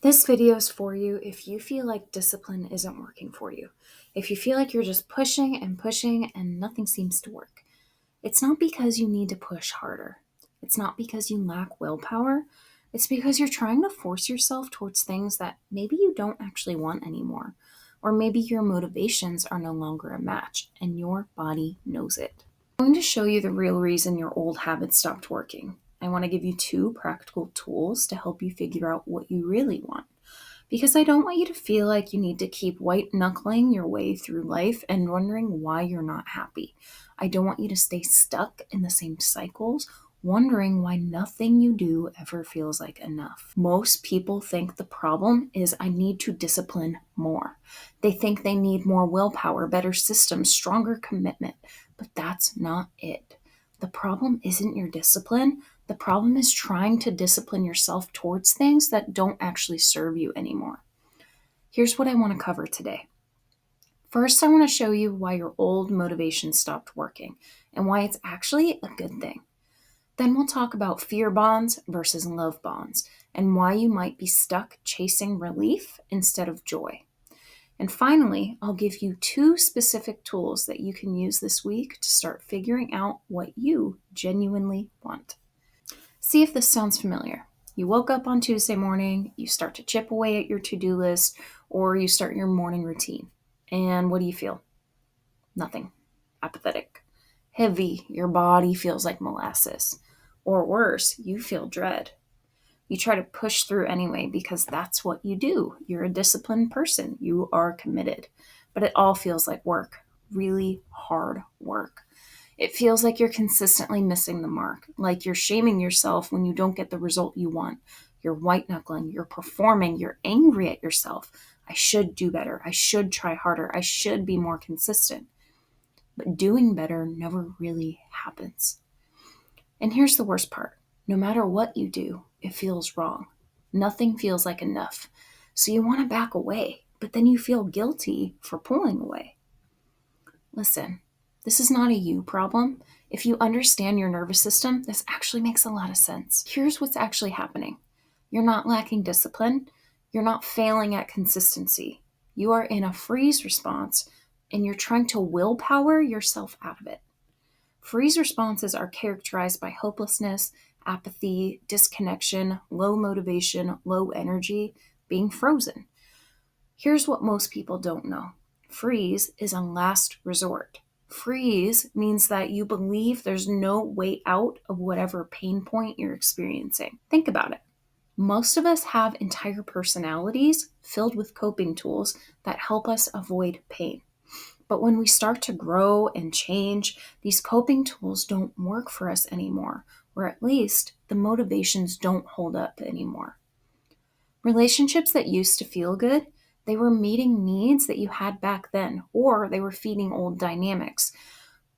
This video is for you if you feel like discipline isn't working for you. If you feel like you're just pushing and nothing seems to work. It's not because you need to push harder. It's not because you lack willpower. It's because you're trying to force yourself towards things that maybe you don't actually want anymore. Or maybe your motivations are no longer a match and your body knows it. I'm going to show you the real reason your old habits stopped working. I want to give you 2 practical tools to help you figure out what you really want. Because I don't want you to feel like you need to keep white knuckling your way through life and wondering why you're not happy. I don't want you to stay stuck in the same cycles, wondering why nothing you do ever feels like enough. Most people think the problem is I need to discipline more. They think they need more willpower, better systems, stronger commitment, but that's not it. The problem isn't your discipline. The problem is trying to discipline yourself towards things that don't actually serve you anymore. Here's what I want to cover today. First, I want to show you why your old motivation stopped working and why it's actually a good thing. Then we'll talk about fear bonds versus love bonds and why you might be stuck chasing relief instead of joy. And finally, I'll give you 2 specific tools that you can use this week to start figuring out what you genuinely want. See if this sounds familiar. You woke up on Tuesday morning, you start to chip away at your to-do list, or you start your morning routine. And what do you feel? Nothing. Apathetic. Heavy. Your body feels like molasses. Or worse, you feel dread. You try to push through anyway because that's what you do. You're a disciplined person. You are committed. But it all feels like work. Really hard work. It feels like you're consistently missing the mark, like you're shaming yourself when you don't get the result you want. You're white knuckling, you're performing, you're angry at yourself. I should do better. I should try harder. I should be more consistent. But doing better never really happens. And here's the worst part. No matter what you do, it feels wrong. Nothing feels like enough. So you want to back away, but then you feel guilty for pulling away. Listen. This is not a you problem. If you understand your nervous system, this actually makes a lot of sense. Here's what's actually happening. You're not lacking discipline. You're not failing at consistency. You are in a freeze response and you're trying to willpower yourself out of it. Freeze responses are characterized by hopelessness, apathy, disconnection, low motivation, low energy, being frozen. Here's what most people don't know. Freeze is a last resort. Freeze means that you believe there's no way out of whatever pain point you're experiencing. Think about it. Most of us have entire personalities filled with coping tools that help us avoid pain. But when we start to grow and change, these coping tools don't work for us anymore, or at least the motivations don't hold up anymore. Relationships that used to feel good, they were meeting needs that you had back then, or they were feeding old dynamics.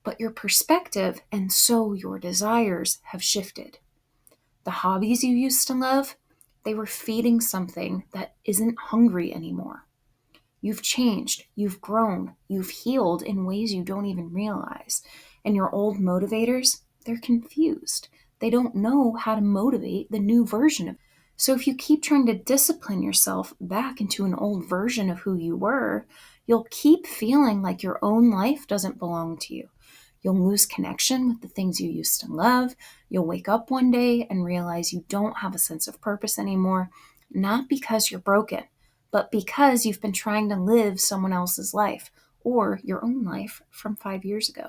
But your perspective and so your desires have shifted. The hobbies you used to love, they were feeding something that isn't hungry anymore. You've changed, you've grown, you've healed in ways you don't even realize. And your old motivators, they're confused. They don't know how to motivate the new version of you. So if you keep trying to discipline yourself back into an old version of who you were, you'll keep feeling like your own life doesn't belong to you. You'll lose connection with the things you used to love. You'll wake up one day and realize you don't have a sense of purpose anymore, not because you're broken, but because you've been trying to live someone else's life or your own life from 5 years ago.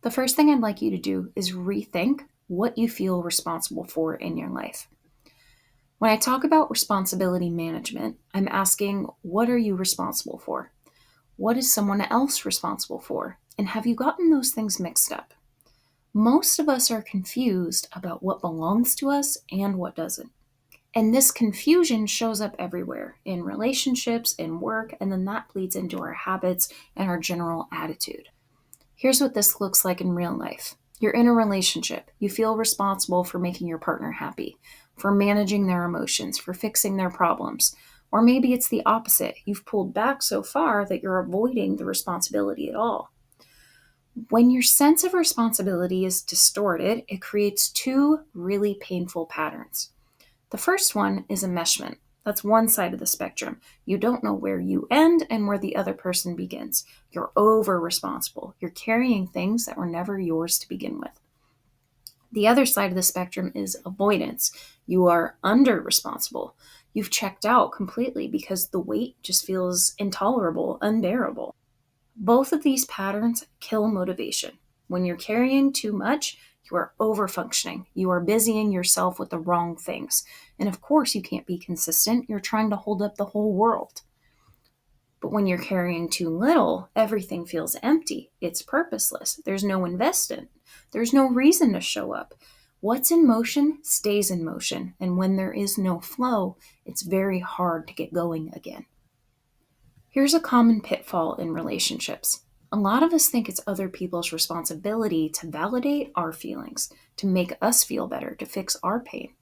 The first thing I'd like you to do is rethink what you feel responsible for in your life. When I talk about responsibility management, I'm asking, what are you responsible for? What is someone else responsible for? And have you gotten those things mixed up? Most of us are confused about what belongs to us and what doesn't. And this confusion shows up everywhere, in relationships, in work, and then that bleeds into our habits and our general attitude. Here's what this looks like in real life. You're in a relationship. You feel responsible for making your partner happy, for managing their emotions, for fixing their problems. Or maybe it's the opposite. You've pulled back so far that you're avoiding the responsibility at all. When your sense of responsibility is distorted, it creates 2 really painful patterns. The first one is enmeshment. That's one side of the spectrum. You don't know where you end and where the other person begins. You're over responsible. You're carrying things that were never yours to begin with. The other side of the spectrum is avoidance. You are under responsible. You've checked out completely because the weight just feels intolerable, unbearable. Both of these patterns kill motivation. When you're carrying too much, you are overfunctioning. You are busying yourself with the wrong things. And of course, you can't be consistent. You're trying to hold up the whole world. But when you're carrying too little, everything feels empty. It's purposeless. There's no investment. There's no reason to show up. What's in motion stays in motion. And when there is no flow, it's very hard to get going again. Here's a common pitfall in relationships. A lot of us think it's other people's responsibility to validate our feelings, to make us feel better, to fix our pain.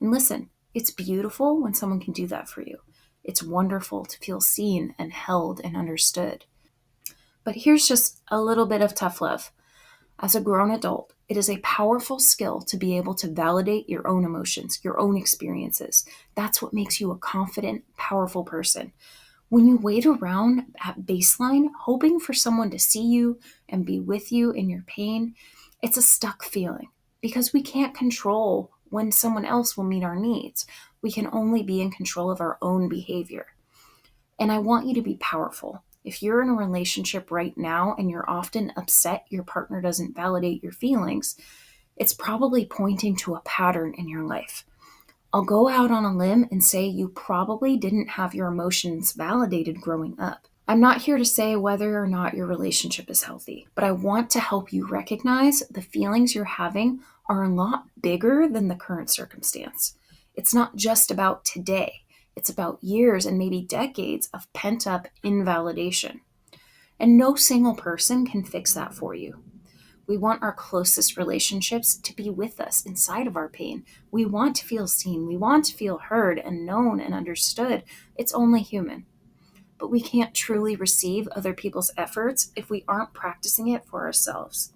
And listen, it's beautiful when someone can do that for you. It's wonderful to feel seen and held and understood. But here's just a little bit of tough love. As a grown adult, it is a powerful skill to be able to validate your own emotions, your own experiences. That's what makes you a confident, powerful person. When you wait around at baseline, hoping for someone to see you and be with you in your pain, it's a stuck feeling because we can't control when someone else will meet our needs. We can only be in control of our own behavior. And I want you to be powerful. If you're in a relationship right now and you're often upset your partner doesn't validate your feelings, it's probably pointing to a pattern in your life. I'll go out on a limb and say you probably didn't have your emotions validated growing up. I'm not here to say whether or not your relationship is healthy, but I want to help you recognize the feelings you're having are a lot bigger than the current circumstance. It's not just about today. It's about years and maybe decades of pent up invalidation. And no single person can fix that for you. We want our closest relationships to be with us inside of our pain. We want to feel seen. We want to feel heard and known and understood. It's only human. But we can't truly receive other people's efforts if we aren't practicing it for ourselves.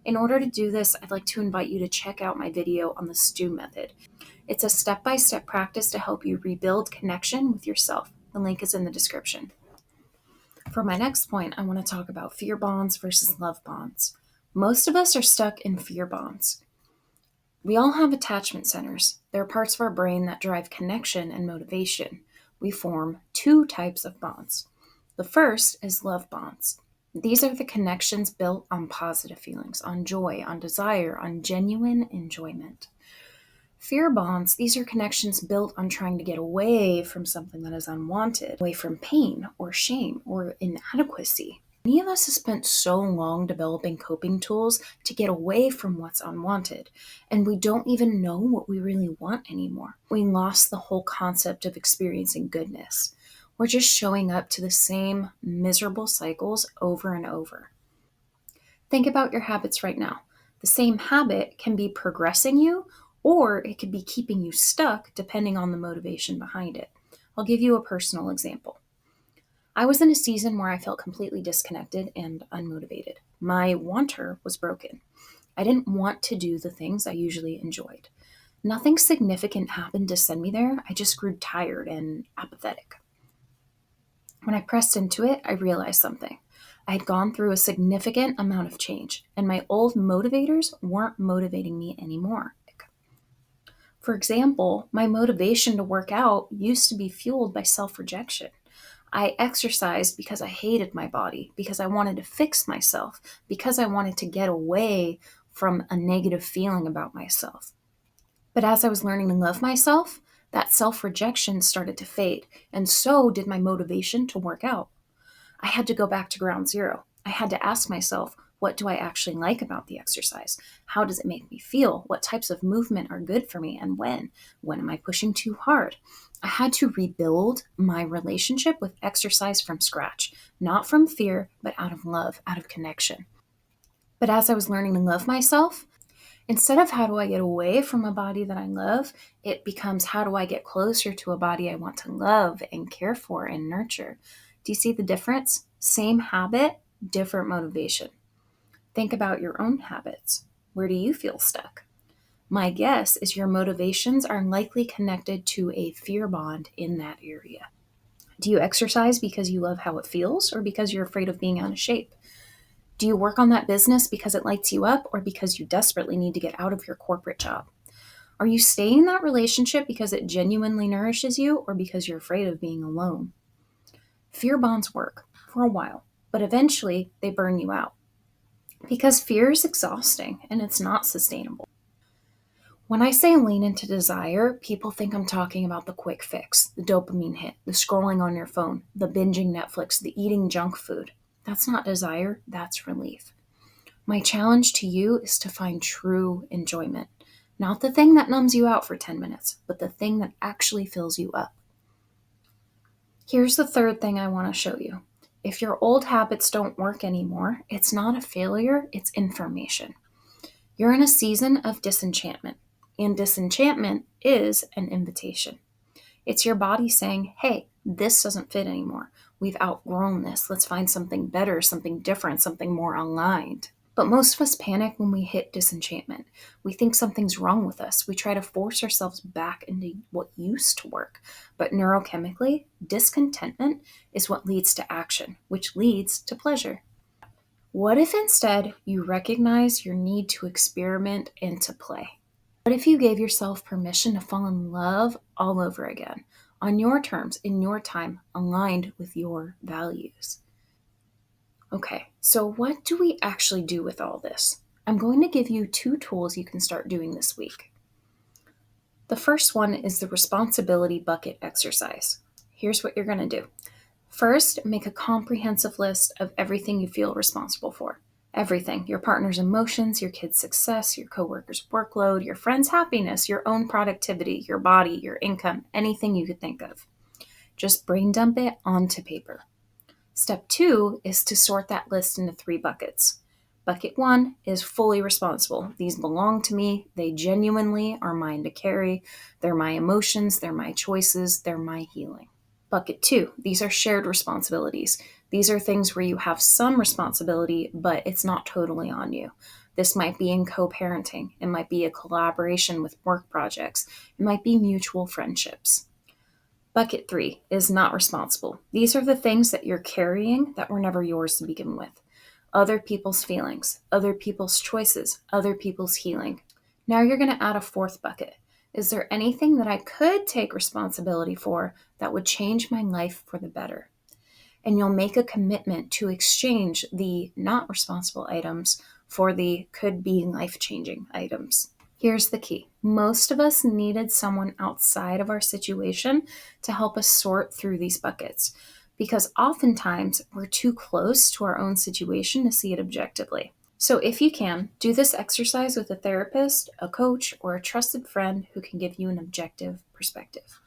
In order to do this, I'd like to invite you to check out my video on the stew method. It's a step-by-step practice to help you rebuild connection with yourself. The link is in the description. For my next point, I want to talk about fear bonds versus love bonds. Most of us are stuck in fear bonds. We all have attachment centers. They're parts of our brain that drive connection and motivation. We form two types of bonds. The first is love bonds. These are the connections built on positive feelings, on joy, on desire, on genuine enjoyment. Fear bonds, these are connections built on trying to get away from something that is unwanted, away from pain or shame or inadequacy. Many of us have spent so long developing coping tools to get away from what's unwanted, and we don't even know what we really want anymore. We lost the whole concept of experiencing goodness. We're just showing up to the same miserable cycles over and over. Think about your habits right now. The same habit can be progressing you, or it could be keeping you stuck depending on the motivation behind it. I'll give you a personal example. I was in a season where I felt completely disconnected and unmotivated. My wanter was broken. I didn't want to do the things I usually enjoyed. Nothing significant happened to send me there. I just grew tired and apathetic. When I pressed into it, I realized something. I had gone through a significant amount of change, and my old motivators weren't motivating me anymore. For example, my motivation to work out used to be fueled by self-rejection. I exercised because I hated my body, because I wanted to fix myself, because I wanted to get away from a negative feeling about myself. But as I was learning to love myself, that self-rejection started to fade, and so did my motivation to work out. I had to go back to ground zero. I had to ask myself, what do I actually like about the exercise? How does it make me feel? What types of movement are good for me and when? When am I pushing too hard? I had to rebuild my relationship with exercise from scratch, not from fear, but out of love, out of connection. But as I was learning to love myself, instead of how do I get away from a body that I love, it becomes how do I get closer to a body I want to love and care for and nurture. Do you see the difference? Same habit, different motivation. Think about your own habits. Where do you feel stuck? My guess is your motivations are likely connected to a fear bond in that area. Do you exercise because you love how it feels or because you're afraid of being out of shape? Do you work on that business because it lights you up or because you desperately need to get out of your corporate job? Are you staying in that relationship because it genuinely nourishes you or because you're afraid of being alone? Fear bonds work for a while, but eventually they burn you out because fear is exhausting and it's not sustainable. When I say lean into desire, people think I'm talking about the quick fix, the dopamine hit, the scrolling on your phone, the binging Netflix, the eating junk food. That's not desire, that's relief. My challenge to you is to find true enjoyment. Not the thing that numbs you out for 10 minutes, but the thing that actually fills you up. Here's the third thing I want to show you. If your old habits don't work anymore, it's not a failure, it's information. You're in a season of disenchantment, and disenchantment is an invitation. It's your body saying, hey, this doesn't fit anymore. We've outgrown this. Let's find something better, something different, something more aligned. But most of us panic when we hit disenchantment. We think something's wrong with us. We try to force ourselves back into what used to work. But neurochemically, discontentment is what leads to action, which leads to pleasure. What if instead you recognize your need to experiment and to play? What if you gave yourself permission to fall in love all over again, on your terms, in your time, aligned with your values? Okay, so what do we actually do with all this? I'm going to give you 2 tools you can start doing this week. The first one is the responsibility bucket exercise. Here's what you're going to do. First, make a comprehensive list of everything you feel responsible for. Everything: your partner's emotions, your kid's success, your coworker's workload, your friend's happiness, your own productivity, your body, your income, anything you could think of. Just brain dump it onto paper. Step 2 is to sort that list into 3 buckets. Bucket 1 is fully responsible. These belong to me. They genuinely are mine to carry. They're my emotions. They're my choices. They're my healing. Bucket 2, these are shared responsibilities. These are things where you have some responsibility, but it's not totally on you. This might be in co-parenting. It might be a collaboration with work projects. It might be mutual friendships. Bucket 3 is not responsible. These are the things that you're carrying that were never yours to begin with. Other people's feelings, other people's choices, other people's healing. Now you're going to add a 4th bucket. Is there anything that I could take responsibility for that would change my life for the better? And you'll make a commitment to exchange the not responsible items for the could be life-changing items. Here's the key. Most of us needed someone outside of our situation to help us sort through these buckets, because oftentimes we're too close to our own situation to see it objectively. So if you can, do this exercise with a therapist, a coach, or a trusted friend who can give you an objective perspective.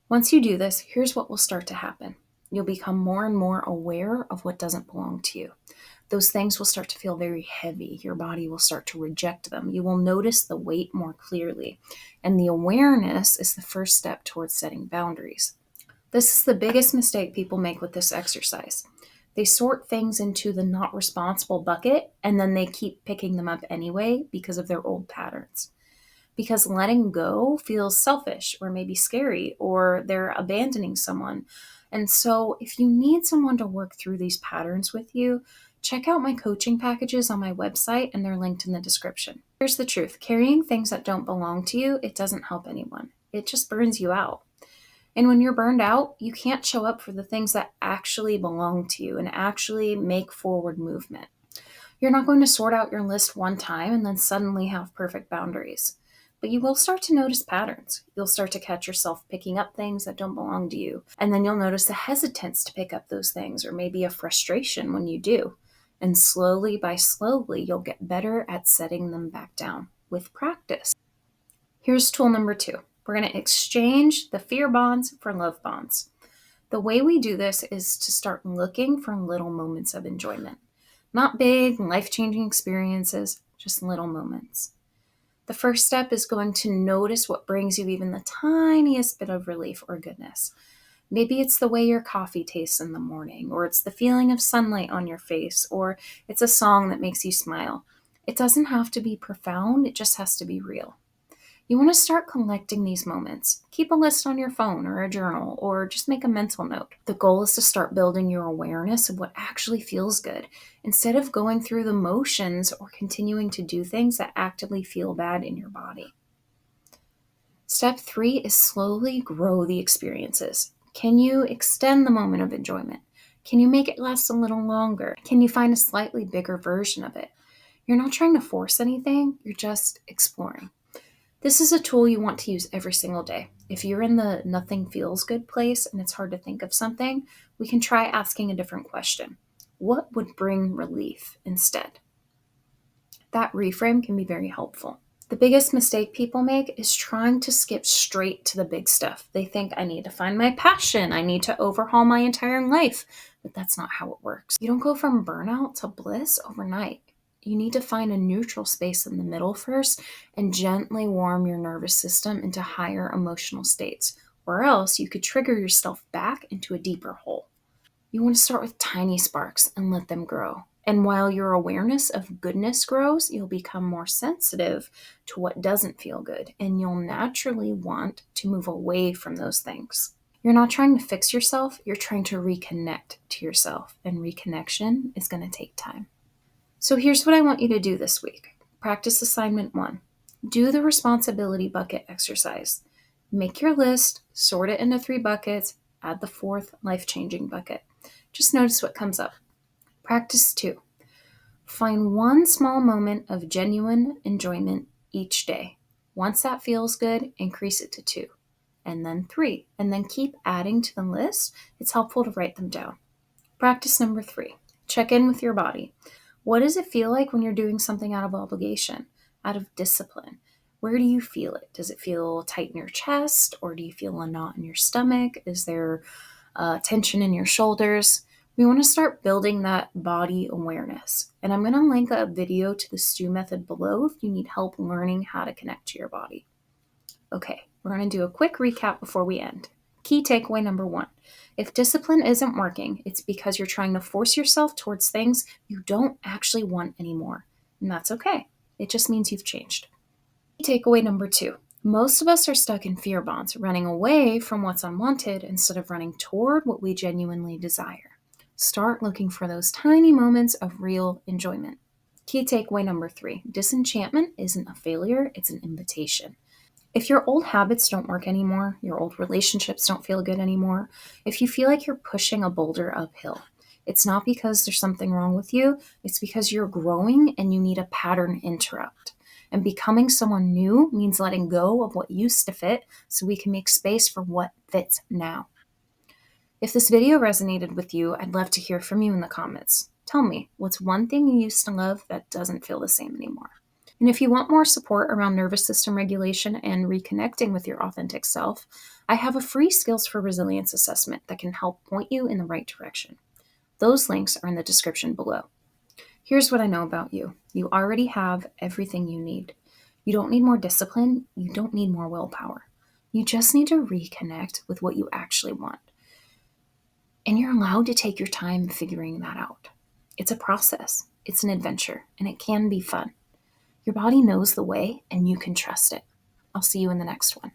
Once you do this, here's what will start to happen. You'll become more and more aware of what doesn't belong to you. Those things will start to feel very heavy. Your body will start to reject them. You will notice the weight more clearly. And the awareness is the first step towards setting boundaries. This is the biggest mistake people make with this exercise. They sort things into the not responsible bucket, and then they keep picking them up anyway because of their old patterns. Because letting go feels selfish or maybe scary, or they're abandoning someone. And so if you need someone to work through these patterns with you, check out my coaching packages on my website, and they're linked in the description. Here's the truth. Carrying things that don't belong to you, it doesn't help anyone. It just burns you out. And when you're burned out, you can't show up for the things that actually belong to you and actually make forward movement. You're not going to sort out your list one time and then suddenly have perfect boundaries. But you will start to notice patterns. You'll start to catch yourself picking up things that don't belong to you. And then you'll notice a hesitance to pick up those things, or maybe a frustration when you do. And slowly by slowly, you'll get better at setting them back down with practice. Here's tool number 2. We're going to exchange the fear bonds for love bonds. The way we do this is to start looking for little moments of enjoyment. Not big, life-changing experiences, just little moments. The first step is going to notice what brings you even the tiniest bit of relief or goodness. Maybe it's the way your coffee tastes in the morning, or it's the feeling of sunlight on your face, or it's a song that makes you smile. It doesn't have to be profound, it just has to be real. You want to start collecting these moments. Keep a list on your phone or a journal, or just make a mental note. The goal is to start building your awareness of what actually feels good instead of going through the motions or continuing to do things that actively feel bad in your body. Step 3 is slowly grow the experiences. Can you extend the moment of enjoyment? Can you make it last a little longer? Can you find a slightly bigger version of it? You're not trying to force anything, you're just exploring. This is a tool you want to use every single day. If you're in the nothing feels good place and it's hard to think of something, we can try asking a different question. What would bring relief instead? That reframe can be very helpful. The biggest mistake people make is trying to skip straight to the big stuff. They think, I need to find my passion, I need to overhaul my entire life. But that's not how it works. You don't go from burnout to bliss overnight. You need to find a neutral space in the middle first and gently warm your nervous system into higher emotional states, or else you could trigger yourself back into a deeper hole. You want to start with tiny sparks and let them grow. And while your awareness of goodness grows, you'll become more sensitive to what doesn't feel good, and you'll naturally want to move away from those things. You're not trying to fix yourself, you're trying to reconnect to yourself, and reconnection is going to take time. So here's what I want you to do this week. Practice assignment 1. Do the responsibility bucket exercise. Make your list, sort it into 3 buckets, add the 4th life-changing bucket. Just notice what comes up. Practice 2. Find one small moment of genuine enjoyment each day. Once that feels good, increase it to 2, and then 3, and then keep adding to the list. It's helpful to write them down. Practice number 3. Check in with your body. What does it feel like when you're doing something out of obligation, out of discipline? Where do you feel it? Does it feel tight in your chest, or do you feel a knot in your stomach? Is there tension in your shoulders? We want to start building that body awareness. And I'm going to link a video to the stew method below if you need help learning how to connect to your body. Okay, we're going to do a quick recap before we end. Key takeaway number 1. If discipline isn't working, it's because you're trying to force yourself towards things you don't actually want anymore. And that's okay. It just means you've changed. Key takeaway number 2. Most of us are stuck in fear bonds, running away from what's unwanted instead of running toward what we genuinely desire. Start looking for those tiny moments of real enjoyment. Key takeaway number 3. Disenchantment isn't a failure, it's an invitation. If your old habits don't work anymore, your old relationships don't feel good anymore, if you feel like you're pushing a boulder uphill, it's not because there's something wrong with you, it's because you're growing and you need a pattern interrupt. And becoming someone new means letting go of what used to fit so we can make space for what fits now. If this video resonated with you, I'd love to hear from you in the comments. Tell me, what's one thing you used to love that doesn't feel the same anymore? And if you want more support around nervous system regulation and reconnecting with your authentic self, I have a free Skills for Resilience assessment that can help point you in the right direction. Those links are in the description below. Here's what I know about you. You already have everything you need. You don't need more discipline. You don't need more willpower. You just need to reconnect with what you actually want. And you're allowed to take your time figuring that out. It's a process. It's an adventure, and it can be fun. Your body knows the way, and you can trust it. I'll see you in the next one.